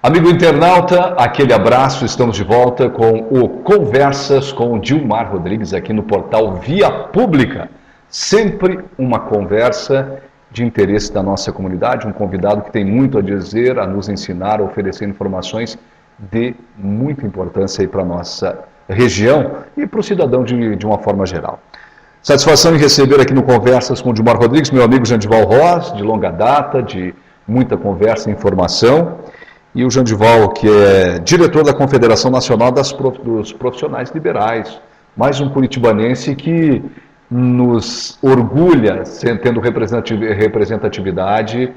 Amigo internauta, aquele abraço, estamos de volta com o Conversas com o Dilmar Rodrigues aqui no portal Via Pública. Sempre uma conversa de interesse da nossa comunidade, um convidado que tem muito a dizer, a nos ensinar, a oferecer informações de muita importância aí para a nossa região e para o cidadão de uma forma geral. Satisfação em receber aqui no Conversas com o Dilmar Rodrigues, meu amigo Jandival Ross, de longa data, de muita conversa e informação. E o Jandival, que é diretor da Confederação Nacional dos Profissionais Liberais, mais um curitibanense que nos orgulha tendo representatividade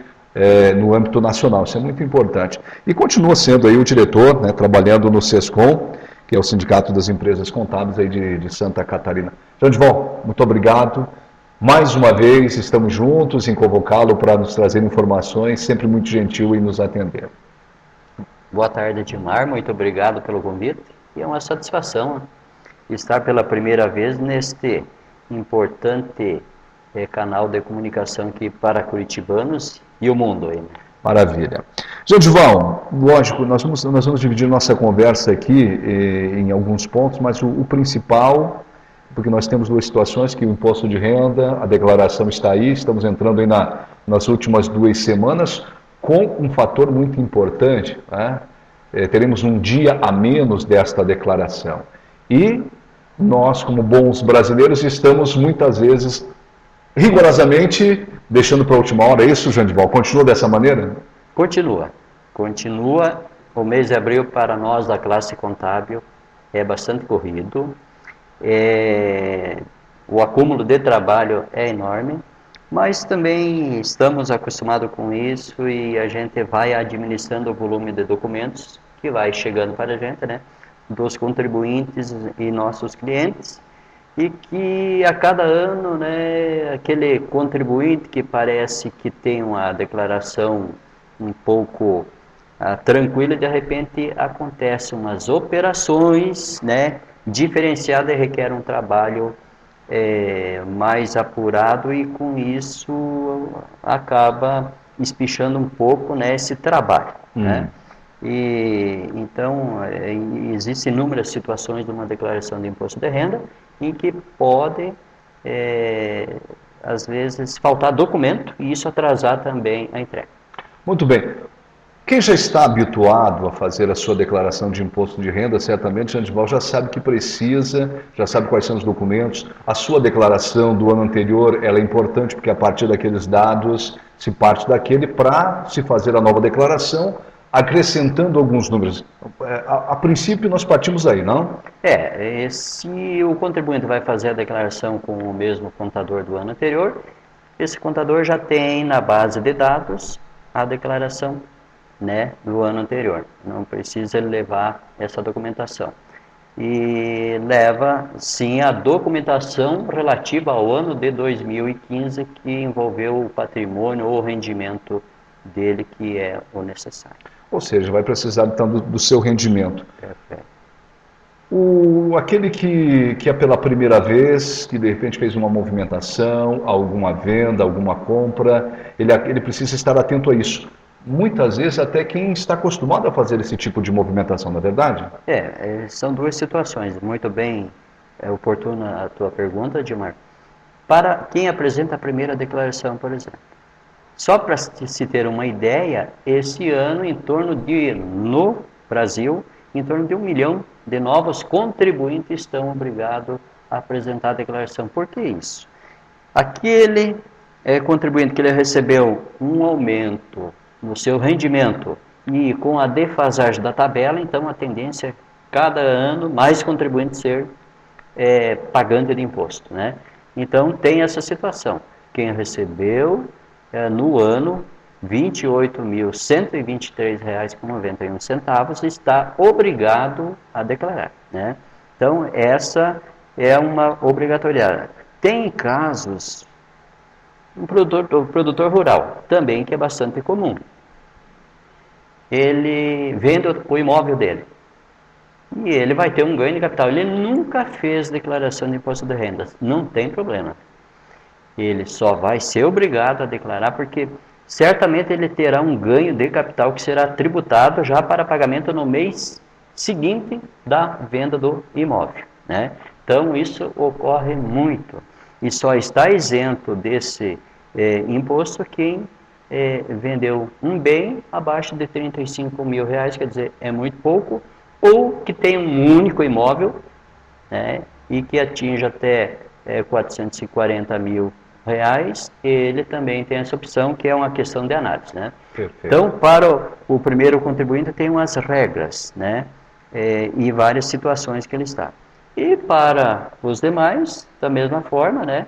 no âmbito nacional. Isso é muito importante. E continua sendo aí o diretor, né, trabalhando no SESCOM, que é o Sindicato das Empresas Contábeis aí de Santa Catarina. Jandival, muito obrigado. Mais uma vez estamos juntos em convocá-lo para nos trazer informações, sempre muito gentil em nos atender. Boa tarde, Dilmar. Muito obrigado pelo convite. E é uma satisfação estar pela primeira vez neste importante canal de comunicação aqui para curitibanos e o mundo. Aí. Maravilha. Jandival, lógico, nós vamos dividir nossa conversa aqui em alguns pontos, mas o principal, porque nós temos duas situações, que o imposto de renda, a declaração está aí, estamos entrando aí nas últimas 2 semanas, com um fator muito importante, né? Teremos um dia a menos desta declaração. E nós, como bons brasileiros, estamos muitas vezes, rigorosamente, deixando para a última hora. É isso, Jandival? Continua dessa maneira? Continua. O mês de abril, para nós da classe contábil, é bastante corrido. O acúmulo de trabalho é enorme. Mas também estamos acostumados com isso e a gente vai administrando o volume de documentos que vai chegando para a gente, né, dos contribuintes e nossos clientes, e que a cada ano, né, aquele contribuinte que parece que tem uma declaração um pouco tranquila, de repente acontecem umas operações, né, diferenciadas e requer um trabalho mais apurado, e com isso acaba espichando um pouco, né, esse trabalho, né? E então existem inúmeras situações de uma declaração de imposto de renda em que pode às vezes faltar documento e isso atrasar também a entrega. Muito bem. Quem já está habituado a fazer a sua declaração de imposto de renda, certamente, Jandival, já sabe que precisa, já sabe quais são os documentos. A sua declaração do ano anterior, ela é importante porque a partir daqueles dados se parte daquele para se fazer a nova declaração, acrescentando alguns números. A princípio nós partimos aí, não? Se o contribuinte vai fazer a declaração com o mesmo contador do ano anterior, esse contador já tem na base de dados a declaração, né, do ano anterior. Não precisa levar essa documentação. E leva, sim, a documentação relativa ao ano de 2015, que envolveu o patrimônio ou o rendimento dele, que é o necessário. Ou seja, vai precisar então do seu rendimento. Perfeito. Aquele que é pela primeira vez, que de repente fez uma movimentação, alguma venda, alguma compra, ele precisa estar atento a isso. Muitas vezes até quem está acostumado a fazer esse tipo de movimentação, não é verdade? São duas situações. Muito bem oportuna a tua pergunta, Dilmar. Para quem apresenta a primeira declaração, por exemplo. Só para se ter uma ideia, esse ano, no Brasil, em torno de 1 milhão de novos contribuintes estão obrigados a apresentar a declaração. Por que isso? Aquele contribuinte que ele recebeu um aumento no seu rendimento e com a defasagem da tabela, então a tendência é cada ano mais contribuinte ser pagante de imposto, né? Então tem essa situação. Quem recebeu no ano R$ 28.123,91 está obrigado a declarar, né? Então essa é uma obrigatoriedade. Tem casos, o produtor rural, também, que é bastante comum. Ele vende o imóvel dele e ele vai ter um ganho de capital. Ele nunca fez declaração de imposto de renda, não tem problema. Ele só vai ser obrigado a declarar porque certamente ele terá um ganho de capital que será tributado já para pagamento no mês seguinte da venda do imóvel, né? Então, isso ocorre muito. E só está isento desse imposto quem vendeu um bem abaixo de R$35 mil, quer dizer, é muito pouco, ou que tem um único imóvel, né, e que atinge até R$440 mil, ele também tem essa opção, que é uma questão de análise, né? Perfeito. Então, para o primeiro contribuinte tem umas regras, né, e várias situações que ele está. E para os demais, da mesma forma, né,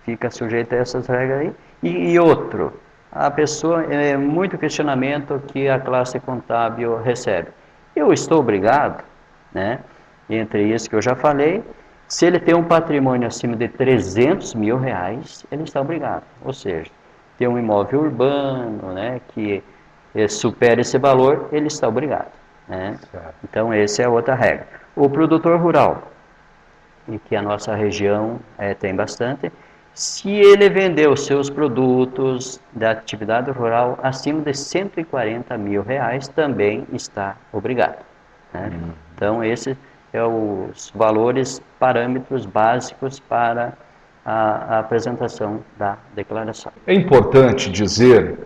fica sujeito a essas regras aí. E outro, a pessoa, muito questionamento que a classe contábil recebe. Eu estou obrigado, né, entre isso que eu já falei, se ele tem um patrimônio acima de R$300 mil, ele está obrigado. Ou seja, tem um imóvel urbano, né, que supera esse valor, ele está obrigado, né? Então, essa é outra regra. O produtor rural, e que a nossa região tem bastante, se ele vendeu seus produtos da atividade rural acima de R$140 mil, também está obrigado, né? Então, esses são os valores, parâmetros básicos para a apresentação da declaração. É importante dizer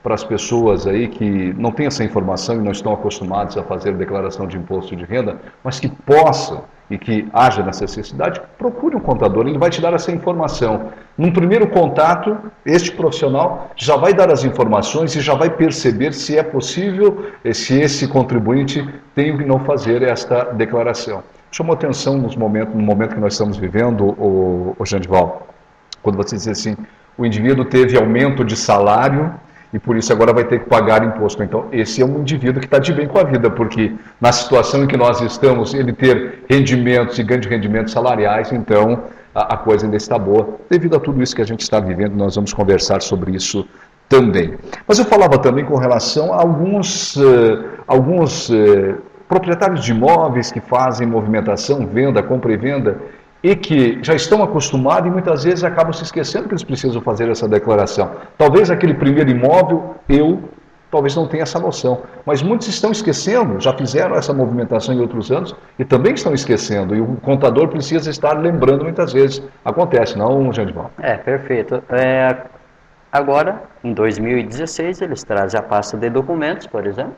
para as pessoas aí que não têm essa informação e não estão acostumados a fazer declaração de imposto de renda, mas que possam e que haja nessa necessidade, procure um contador, ele vai te dar essa informação. Num primeiro contato, este profissional já vai dar as informações e já vai perceber se é possível, se esse contribuinte tem que não fazer esta declaração. Chamou atenção no momento que nós estamos vivendo, o Jandival, quando você diz assim, o indivíduo teve aumento de salário e por isso agora vai ter que pagar imposto. Então, esse é um indivíduo que está de bem com a vida, porque na situação em que nós estamos, ele ter rendimentos e ganho de rendimentos salariais, então a coisa ainda está boa. Devido a tudo isso que a gente está vivendo, nós vamos conversar sobre isso também. Mas eu falava também com relação a alguns proprietários de imóveis que fazem movimentação, venda, compra e venda, e que já estão acostumados e muitas vezes acabam se esquecendo que eles precisam fazer essa declaração. Talvez aquele primeiro imóvel, talvez não tenha essa noção, mas muitos estão esquecendo, já fizeram essa movimentação em outros anos e também estão esquecendo, e o contador precisa estar lembrando muitas vezes. Acontece, não, Jandival? Perfeito. Agora, em 2016, eles trazem a pasta de documentos, por exemplo,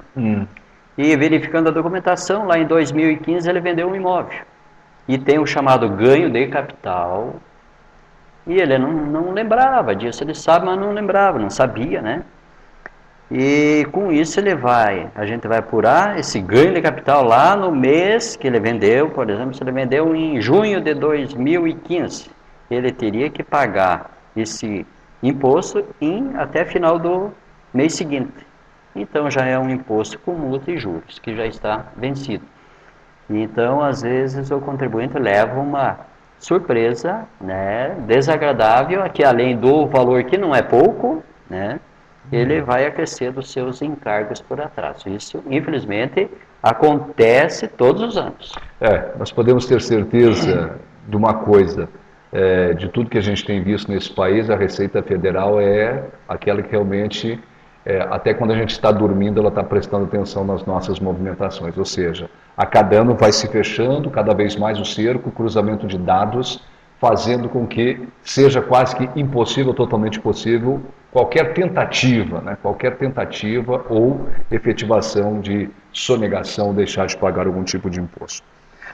e verificando a documentação, lá em 2015 ele vendeu um imóvel. E tem o chamado ganho de capital, e ele não lembrava disso, ele sabe, mas não lembrava, não sabia, né? E com isso a gente vai apurar esse ganho de capital lá no mês que ele vendeu, por exemplo, se ele vendeu em junho de 2015, ele teria que pagar esse imposto até final do mês seguinte. Então já é um imposto com multa e juros, que já está vencido. Então, às vezes, o contribuinte leva uma surpresa, né, desagradável, que além do valor que não é pouco, né, ele vai acrescer dos seus encargos por atraso. Isso, infelizmente, acontece todos os anos. Nós podemos ter certeza de uma coisa, de tudo que a gente tem visto nesse país, a Receita Federal é aquela que realmente, até quando a gente está dormindo, ela está prestando atenção nas nossas movimentações, ou seja, a cada ano vai se fechando cada vez mais o cerco, o cruzamento de dados, fazendo com que seja quase que impossível, totalmente possível, qualquer tentativa ou efetivação de sonegação, deixar de pagar algum tipo de imposto.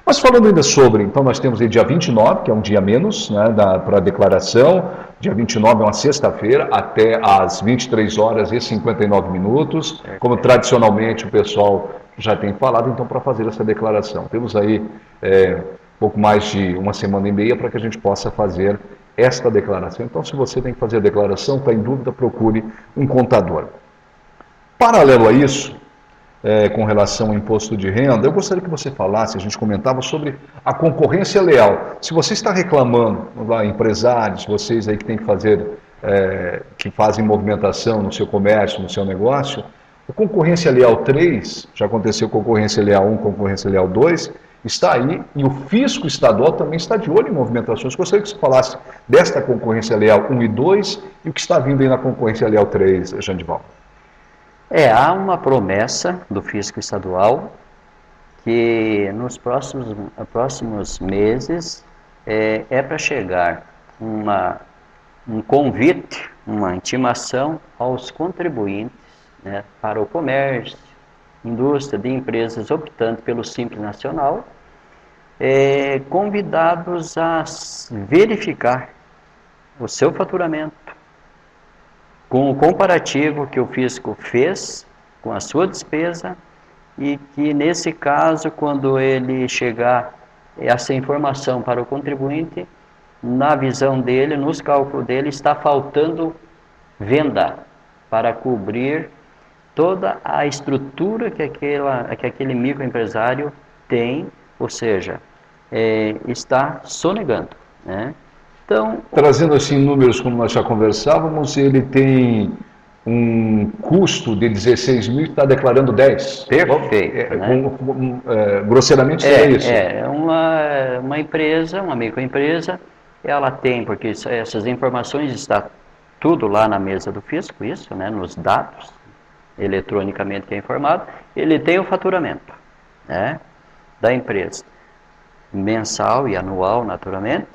Mas falando ainda sobre, então nós temos aí dia 29, que é um dia menos, né, para a declaração, dia 29 é uma sexta-feira, até às 23h59, como tradicionalmente o pessoal já tem falado, então para fazer essa declaração. Temos aí pouco mais de uma semana e meia para que a gente possa fazer esta declaração. Então, se você tem que fazer a declaração, está em dúvida, procure um contador. Paralelo a isso, com relação ao imposto de renda, eu gostaria que você falasse, a gente comentava sobre a concorrência leal. Se você está reclamando, empresários, vocês aí que tem que fazer, que fazem movimentação no seu comércio, no seu negócio, a concorrência leal 3, já aconteceu concorrência leal 1, concorrência leal 2, está aí e o fisco estadual também está de olho em movimentações. Gostaria que você falasse desta concorrência leal 1 e 2 e o que está vindo aí na concorrência leal 3, Jandival. Há uma promessa do fisco estadual que nos próximos meses é para chegar um convite, uma intimação aos contribuintes, né, para o comércio, indústria de empresas optando pelo Simples Nacional, convidados a verificar o seu faturamento com o comparativo que o fisco fez com a sua despesa e que, nesse caso, quando ele chegar essa informação para o contribuinte, na visão dele, nos cálculos dele, está faltando venda para cobrir toda a estrutura que aquele microempresário tem, ou seja, está sonegando, né? Então, trazendo assim números como nós já conversávamos, ele tem um custo de 16 mil e está declarando 10. Perfeito. Grosseiramente seria isso. Uma empresa, uma microempresa, ela tem, porque essas informações estão tudo lá na mesa do fisco, isso, né, nos dados, eletronicamente que é informado, ele tem o faturamento, né, da empresa, mensal e anual, naturalmente.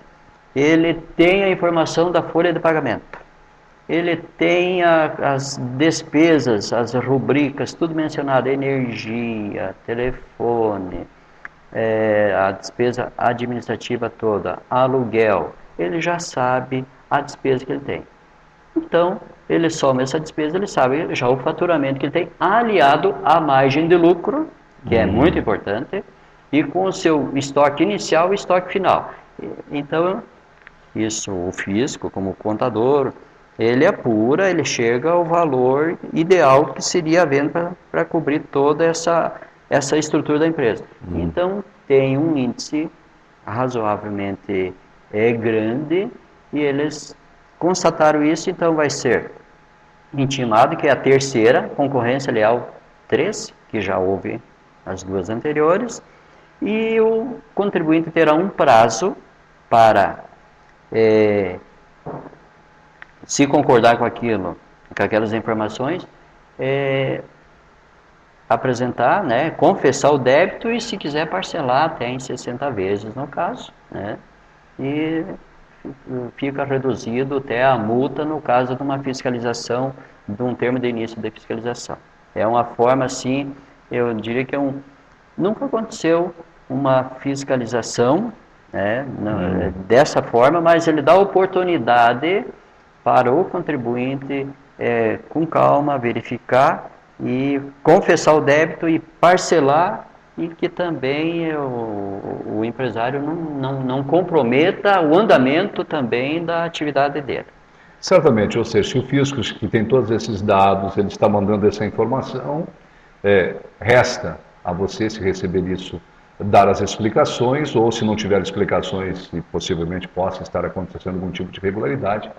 Ele tem a informação da folha de pagamento, ele tem as despesas, as rubricas, tudo mencionado, energia, telefone, a despesa administrativa toda, aluguel, ele já sabe a despesa que ele tem. Então, ele soma essa despesa, ele sabe já o faturamento que ele tem, aliado à margem de lucro, que é muito importante, e com o seu estoque inicial e estoque final. Então, isso, o fisco, como contador, ele apura, ele chega ao valor ideal que seria a venda para cobrir toda essa estrutura da empresa. Então, tem um índice razoavelmente grande e eles constataram isso, então vai ser intimado, que é a terceira, concorrência leal 3, que já houve as duas anteriores, e o contribuinte terá um prazo para se concordar com aquilo, com aquelas informações, apresentar, né, confessar o débito e, se quiser, parcelar até em 60 vezes no caso, né, e fica reduzido até a multa no caso de uma fiscalização, de um termo de início de fiscalização. É uma forma, assim, eu diria que nunca aconteceu uma fiscalização, né, dessa forma, mas ele dá oportunidade para o contribuinte, com calma, verificar e confessar o débito e parcelar, e que também o empresário não comprometa o andamento também da atividade dele. Certamente, ou seja, se o fisco, que tem todos esses dados, ele está mandando essa informação, resta a você, se receber isso, dar as explicações, ou se não tiver explicações e possivelmente possa estar acontecendo algum tipo de irregularidade,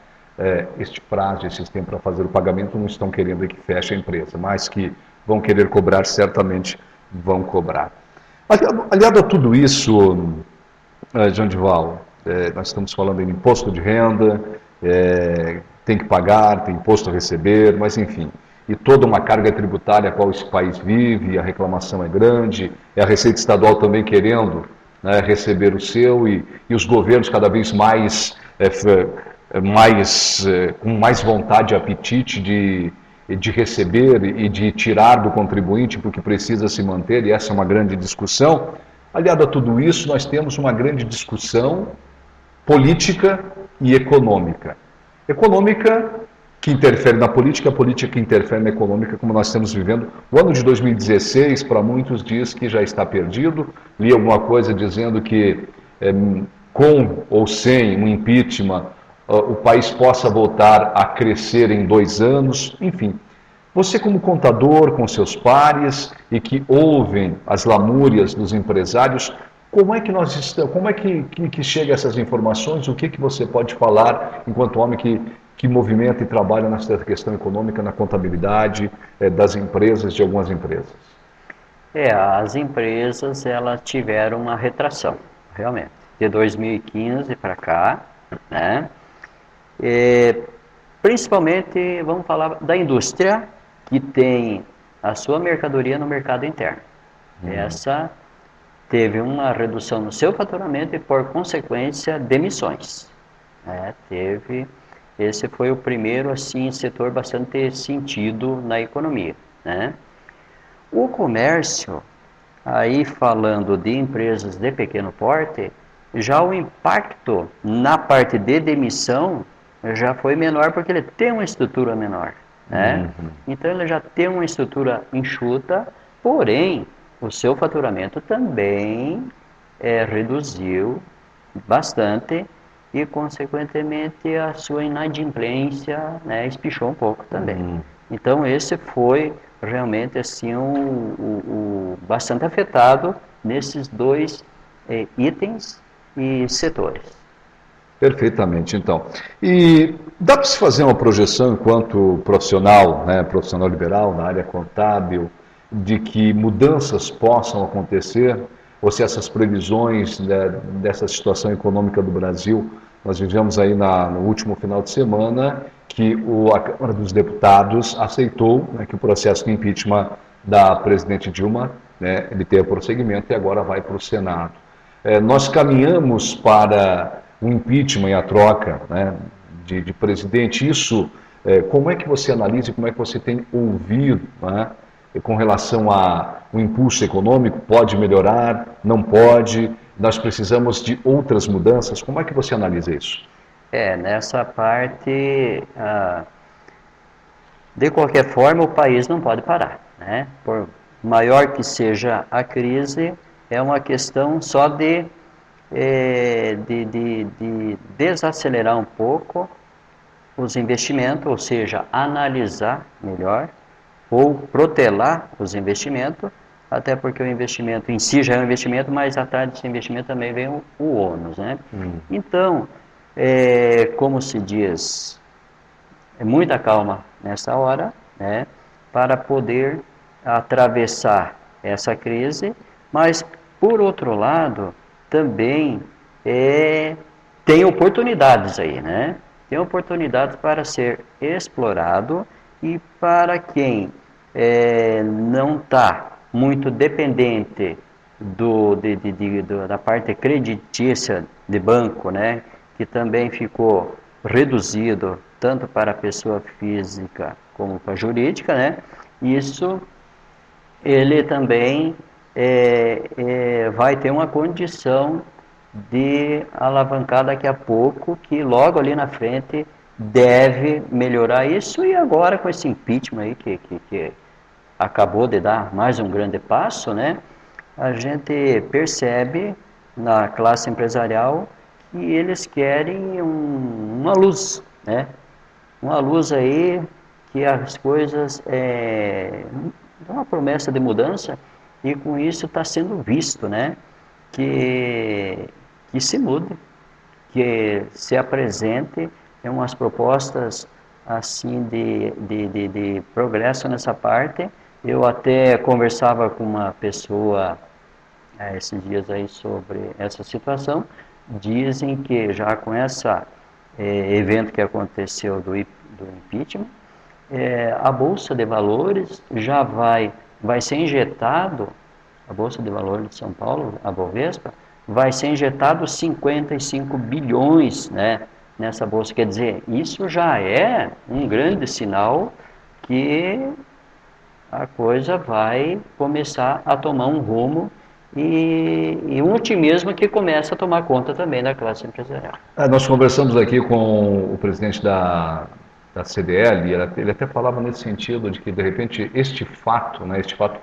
este prazo, esse tempo para fazer o pagamento, não estão querendo que feche a empresa, mas que vão querer cobrar, certamente vão cobrar. Aliado a tudo isso, Jandival, nós estamos falando em imposto de renda, tem que pagar, tem imposto a receber, mas enfim, e toda uma carga tributária a qual esse país vive, a reclamação é grande, a Receita Estadual também querendo, né, receber o seu, e os governos cada vez mais com mais vontade e apetite de receber e de tirar do contribuinte, porque precisa se manter, e essa é uma grande discussão. Aliado a tudo isso, nós temos uma grande discussão política e econômica. Econômica que interfere na política, a política que interfere na econômica, como nós estamos vivendo. O ano de 2016, para muitos, diz que já está perdido. Li alguma coisa dizendo que, com ou sem um impeachment, o país possa voltar a crescer em 2 anos, enfim. Você, como contador, com seus pares, e que ouvem as lamúrias dos empresários, como é que nós estamos, como é que chega essas informações? O que você pode falar enquanto homem que movimenta e trabalha nessa questão econômica, na contabilidade das empresas, de algumas empresas? As empresas elas tiveram uma retração, realmente, de 2015 para cá, né? Principalmente, vamos falar da indústria que tem a sua mercadoria no mercado interno. Essa teve uma redução no seu faturamento e, por consequência, demissões. Esse foi o primeiro assim, setor bastante sentido na economia, né? O comércio, aí falando de empresas de pequeno porte, já o impacto na parte de demissão já foi menor porque ele tem uma estrutura menor, né? Então ele já tem uma estrutura enxuta, porém o seu faturamento também reduziu bastante e consequentemente a sua inadimplência, né, espichou um pouco também. Então esse foi realmente assim bastante afetado nesses dois itens e setores. Perfeitamente, então. E dá para se fazer uma projeção enquanto profissional, né, profissional liberal na área contábil, de que mudanças possam acontecer, ou se essas previsões dessa situação econômica do Brasil, nós vivemos aí no último final de semana que a Câmara dos Deputados aceitou, né, que o processo de impeachment da presidente Dilma, né, ele tenha prosseguimento e agora vai para o Senado. Nós caminhamos para o impeachment e a troca, né, de presidente. Isso, como é que você analisa, como é que você tem ouvido, né, com relação ao impulso econômico? Pode melhorar? Não pode? Nós precisamos de outras mudanças? Como é que você analisa isso? Nessa parte, de qualquer forma, o país não pode parar, né? Por maior que seja a crise, é uma questão só de desacelerar um pouco os investimentos, ou seja, analisar melhor ou protelar os investimentos, até porque o investimento em si já é um investimento, mas atrás desse investimento também vem o ônus, né? Então, como se diz, muita calma nessa hora, né, para poder atravessar essa crise, mas, por outro lado, também tem oportunidades aí, né? Tem oportunidades para ser explorado e para quem não está muito dependente da parte creditícia de banco, né? Que também ficou reduzido tanto para a pessoa física como para a jurídica, né? Isso ele também vai ter uma condição de alavancar daqui a pouco, que logo ali na frente deve melhorar isso. E agora com esse impeachment aí que acabou de dar mais um grande passo, né? A gente percebe na classe empresarial que eles querem uma luz, né? Uma luz aí que as coisas uma promessa de mudança, e com isso está sendo visto, né? Que se mude, que se apresente umas propostas assim de progresso nessa parte. Eu até conversava com uma pessoa esses dias aí sobre essa situação. Dizem que já com esse evento que aconteceu do impeachment, a Bolsa de Valores já vai ser injetado, a Bolsa de Valores de São Paulo, a Bovespa, vai ser injetado 55 bilhões, né, nessa bolsa. Quer dizer, isso já é um grande sinal que a coisa vai começar a tomar um rumo e um otimismo que começa a tomar conta também da classe empresarial. Nós conversamos aqui com o presidente da CDL, e ele até falava nesse sentido de que, de repente, este fato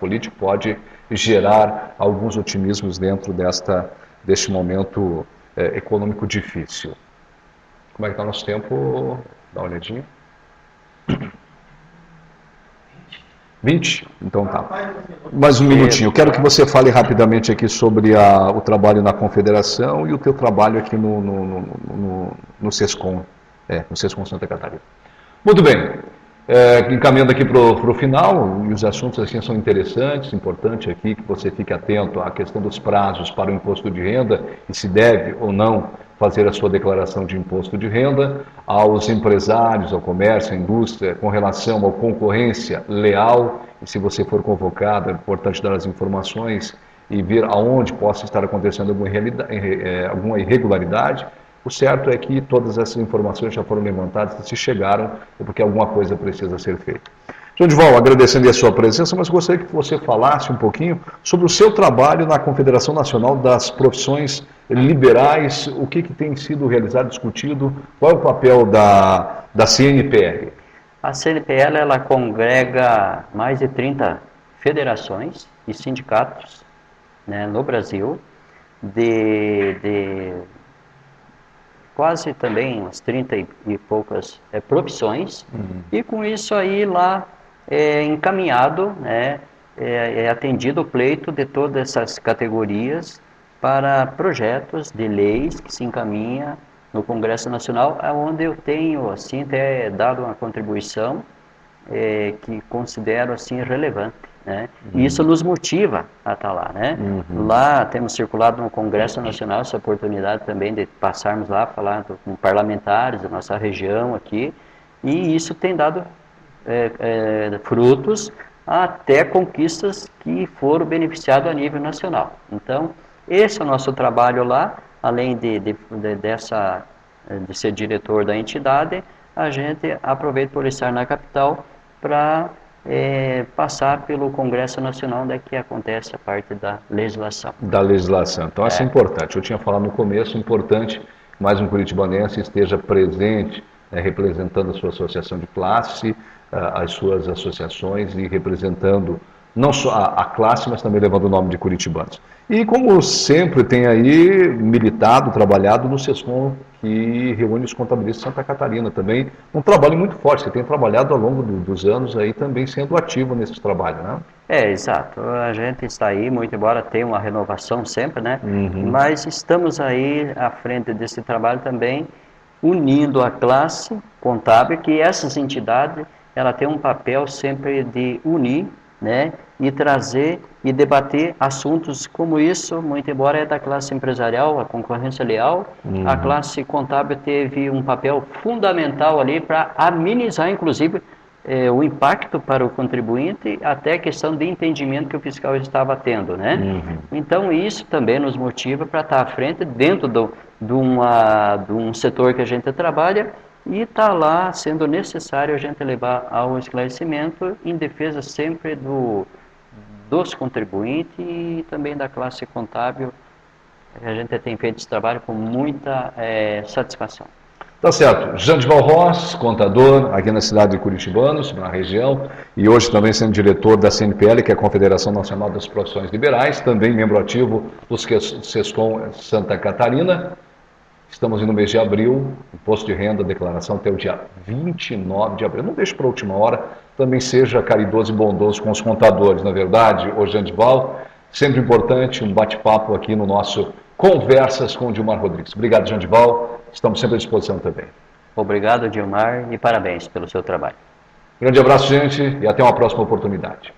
político pode gerar alguns otimismos dentro deste momento econômico difícil. Como é que está o nosso tempo? Dá uma olhadinha. 20? Então tá. Mais um minutinho. Quero que você fale rapidamente aqui sobre o trabalho na Confederação e o teu trabalho aqui no SESCOM, no SESCOM Santa Catarina. Muito bem. Encaminhando aqui para o final, e os assuntos assim são interessantes, importante aqui que você fique atento à questão dos prazos para o imposto de renda e se deve ou não fazer a sua declaração de imposto de renda, aos empresários, ao comércio, à indústria, com relação à concorrência leal, e se você for convocado, é importante dar as informações e ver aonde possa estar acontecendo alguma irregularidade. O certo é que todas essas informações já foram levantadas, se chegaram, é porque alguma coisa precisa ser feita. João Dival, agradecendo a sua presença, mas gostaria que você falasse um pouquinho sobre o seu trabalho na Confederação Nacional das Profissões Liberais, o que tem sido realizado, discutido, qual é o papel da CNPL? A CNPL, ela congrega mais de 30 federações e sindicatos, né, no Brasil, de quase também umas 30 e poucas profissões, e com isso aí lá é encaminhado, né, é atendido o pleito de todas essas categorias para projetos de leis que se encaminha no Congresso Nacional, onde eu tenho assim até dado uma contribuição que considero assim relevante, né? E isso nos motiva a estar lá, né? Lá temos circulado no Congresso Nacional essa oportunidade também de passarmos lá, falar com parlamentares da nossa região aqui, e isso tem dado frutos até conquistas que foram beneficiadas a nível nacional. Então, esse é o nosso trabalho lá, além de ser diretor da entidade, a gente aproveita por estar na capital para passar pelo Congresso Nacional, onde é que acontece a parte da legislação. Da legislação. Então, isso é importante. Eu tinha falado no começo, importante que mais um curitibanense esteja presente, representando a sua associação de classe, as suas associações e representando não só a classe, mas também levando o nome de curitibanos. E como sempre tem aí militado, trabalhado no SESCOM, que reúne os contabilistas de Santa Catarina também, um trabalho muito forte, você tem trabalhado ao longo dos anos aí também sendo ativo nesse trabalho, né? Exato, a gente está aí, muito embora tenha uma renovação sempre, né? Mas estamos aí à frente desse trabalho também, unindo a classe contábil, que essas entidades, ela tem um papel sempre de unir, né, e trazer e debater assuntos como isso, muito embora é da classe empresarial, a concorrência leal, a classe contábil teve um papel fundamental ali para amenizar, inclusive, o impacto para o contribuinte, até a questão de entendimento que o fiscal estava tendo, né? Então, isso também nos motiva para estar à frente dentro de um setor que a gente trabalha, e está lá sendo necessário a gente levar ao esclarecimento em defesa sempre dos contribuintes e também da classe contábil. A gente tem feito esse trabalho com muita satisfação. Tá certo. Jandival Ross, contador aqui na cidade de Curitibanos, na região, e hoje também sendo diretor da CNPL, que é a Confederação Nacional das Profissões Liberais, também membro ativo do SESCOM Santa Catarina. Estamos no mês de abril, imposto de renda, declaração até o dia 29 de abril. Não deixe para a última hora, também seja caridoso e bondoso com os contadores, na verdade, ô Jandival. Sempre importante, um bate-papo aqui no nosso Conversas com o Dilmar Rodrigues. Obrigado, Jandival. Estamos sempre à disposição também. Obrigado, Dilmar, e parabéns pelo seu trabalho. Grande abraço, gente, e até uma próxima oportunidade.